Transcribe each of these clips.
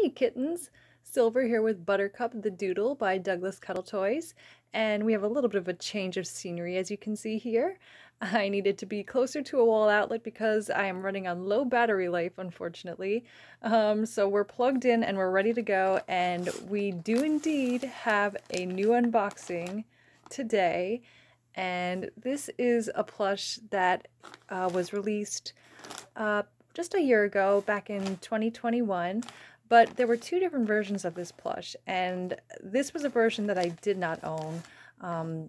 Hey kittens! Silver here with Buttercup the Doodle by Douglas Cuddle Toys, and we have a little bit of a change of scenery as you can see here. I needed to be closer to a wall outlet because I am running on low battery life, unfortunately. So we're plugged in and we're ready to go, and we do indeed have a new unboxing today. And this is a plush that was released just a year ago, back in 2021. But there were two different versions of this plush, and this was a version that I did not own,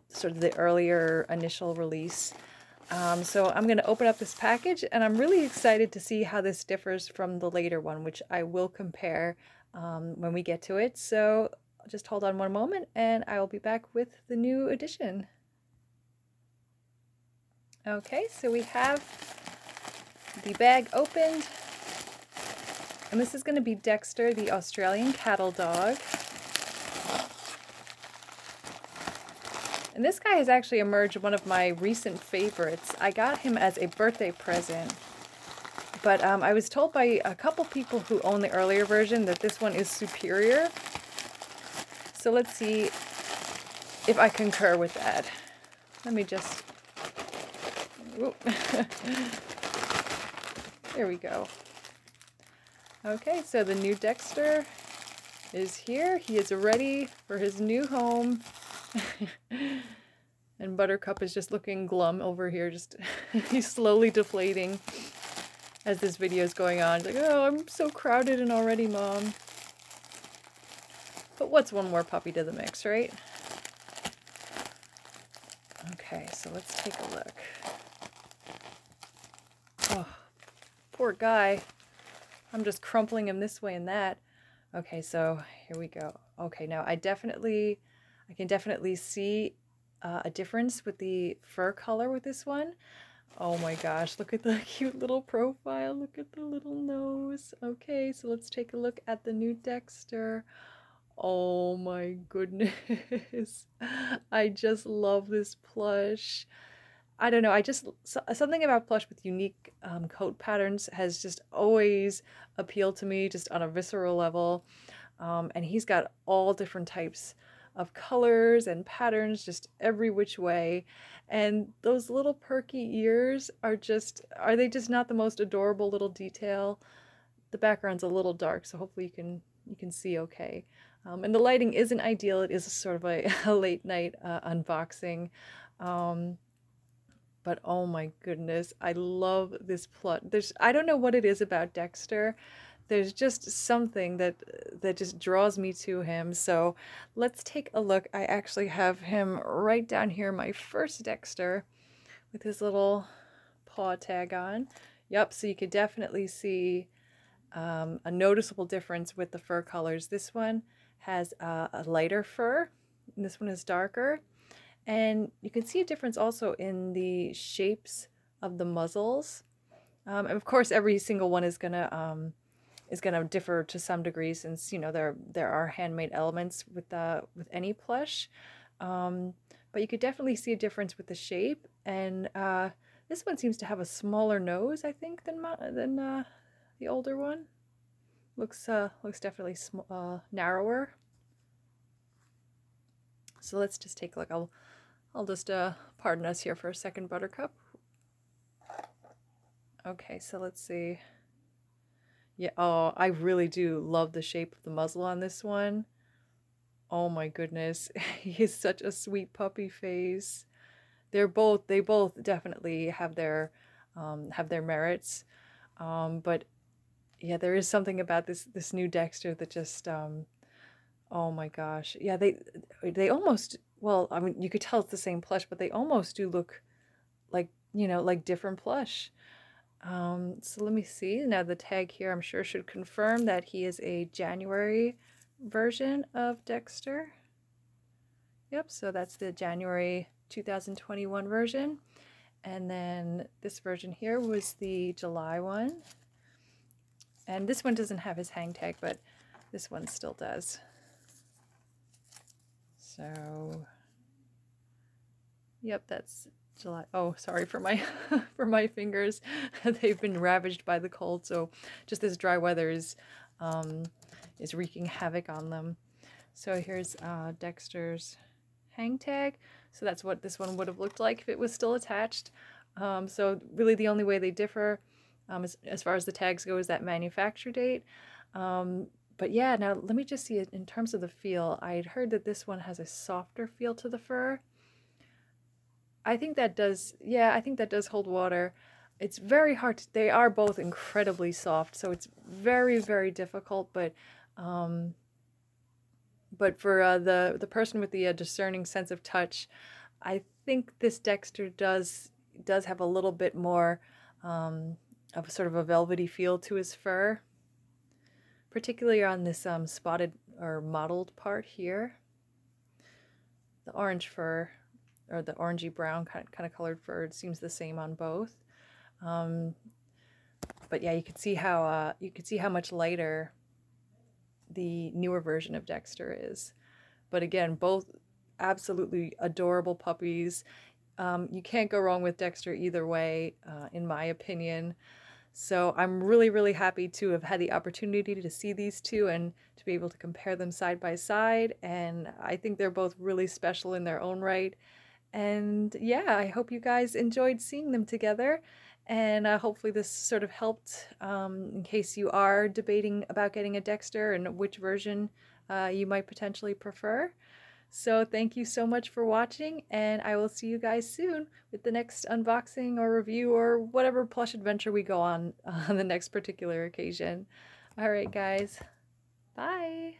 sort of the earlier initial release. So I'm going to open up this package, and I'm really excited to see how this differs from the later one, which I will compare when we get to it. So just hold on one moment, and I will be back with the new edition. Okay, so we have the bag opened. And this is going to be Dexter, the Australian cattle dog. And this guy has actually emerged one of my recent favorites. I got him as a birthday present. But I was told by a couple people who own the earlier version that this one is superior. So let's see if I concur with that. Let me just... There we go. Okay, so the new Dexter is here. He is ready for his new home. And Buttercup is just looking glum over here. Just he's slowly deflating as this video is going on. He's like, oh, I'm so crowded and already, Mom. But what's one more puppy to the mix, right? Okay, so let's take a look. Oh, poor guy. I'm just crumpling him this way and that. Okay, so here we go. Okay, now I can definitely see a difference with the fur color with this one. Oh my gosh, look at the cute little profile. Look at the little nose. Okay, so let's take a look at the new Dexter. Oh my goodness. I just love this plush. I don't know, something about plush with unique coat patterns has just always appealed to me, just on a visceral level. And he's got all different types of colors and patterns, just every which way. And those little perky ears are they just not the most adorable little detail? The background's a little dark, so hopefully you can see okay. And the lighting isn't ideal. It is sort of a late night unboxing. But oh my goodness, I love this plush. I don't know what it is about Dexter. There's just something that just draws me to him. So let's take a look. I actually have him right down here, my first Dexter, with his little paw tag on. Yep, so you could definitely see a noticeable difference with the fur colors. This one has a lighter fur, and this one is darker. And you can see a difference also in the shapes of the muzzles. And of course, every single one is gonna differ to some degree, since there are handmade elements with any plush. But you could definitely see a difference with the shape. And this one seems to have a smaller nose, I think, than the older one. Looks definitely narrower. So let's just take a look. I'll just pardon us here for a second, Buttercup. Okay, so let's see. Yeah, oh, I really do love the shape of the muzzle on this one. Oh my goodness, he is such a sweet puppy face. They both definitely have their merits. But yeah, there is something about this new Dexter that just oh my gosh. Yeah, they almost, well, I mean, you could tell it's the same plush, but they almost do look like, like different plush. So let me see. Now the tag here, I'm sure, should confirm that he is a January version of Dexter. Yep, so that's the January 2021 version. And then this version here was the July one. And this one doesn't have his hang tag, but this one still does. So, yep, that's July. Oh, sorry for my for my fingers. They've been ravaged by the cold, so just this dry weather is is wreaking havoc on them. So here's Dexter's hang tag. So that's what this one would have looked like if it was still attached. So really the only way they differ as far as the tags go is that manufacture date. But yeah, now let me just see it in terms of the feel. I had heard that this one has a softer feel to the fur. I think that does, yeah, I think that does hold water. It's very hard to, they are both incredibly soft, so it's very, very difficult, but for the person with the discerning sense of touch, I think this Dexter does have a little bit more of sort of a velvety feel to his fur, particularly on this spotted or mottled part here. The orange fur, or the orangey brown kind of colored fur, it seems the same on both. But yeah, you can see how much lighter the newer version of Dexter is. But again, both absolutely adorable puppies. You can't go wrong with Dexter either way, in my opinion. So I'm really, really happy to have had the opportunity to see these two and to be able to compare them side by side. And I think they're both really special in their own right. And yeah, I hope you guys enjoyed seeing them together. And hopefully this sort of helped in case you are debating about getting a Dexter and which version you might potentially prefer. So thank you so much for watching, and I will see you guys soon with the next unboxing or review or whatever plush adventure we go on the next particular occasion. All right, guys. Bye.